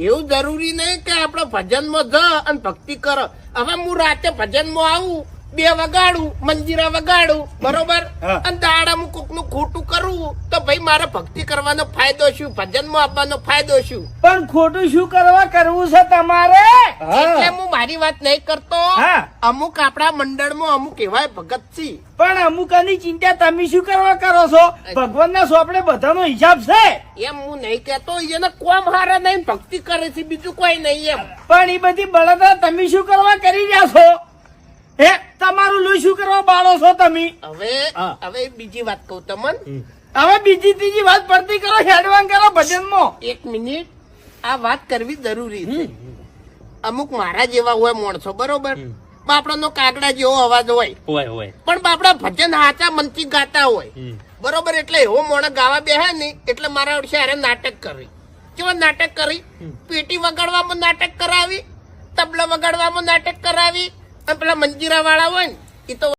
એવું જરૂરી નહીં કે આપણે ભજનમાં જ અને ભક્તિ કરો. હવે હું રાતે ભજનમાં આવું, 2 વગાડું, મંજીરા વગાડું, બરોબર, હા. અને દાડા હું કોક નું ખોટું કરું તો ભાઈ મારે ભક્તિ કરવાનો ફાયદો શું, ભજનમાં આપવાનો ફાયદો શું? પણ ખોટું શું કરવા કરવું છે તમારે? એટલે હું મારી વાત નહીં કરતો. હા. અમુક આપણા મંડળમાં અમુક એવા ભગત છે. પણ અમુકની ચિંતા તમે શું કરવા કરો છો? ભગવાનના સોપડે બધાનો હિસાબ છે. એમ હું નહીં કેતો, એને કોમ હારા નહીં, ભક્તિ કરે છે, બીજું કોઈ નહીં એમ. પણ એ બધી બળતરા તમે શું કરવા કરી રહ્યા છો? હે, તમારું લોહી શું કરવા બાળો છો તમે? હવે હા. હવે બીજી વાત કહું તમને. હવે બીજી ત્રીજી વાત પડતી કરો, હેડવાન કરો ભજનમાં. 1 મિનિટ, આ વાત કરવી જરૂરી છે. અમુક મારા જેવા હોય માણસો, બરોબર, બાપડાનો કાગડા જેવો અવાજ હોય, હોય પણ બાપડા ભજન હાચા મનથી ગાતા હોય, બરોબર. એટલે એવો મોણસ ગાવા બેહે ને એટલે મારા શહેરે નાટક કરી. કેવા નાટક કરી? પેટી વગાડવામાં નાટક કરાવી, તબલા વગાડવામાં નાટક કરાવી, અને પેલા મંજીરા વાળા હોય ને એ તો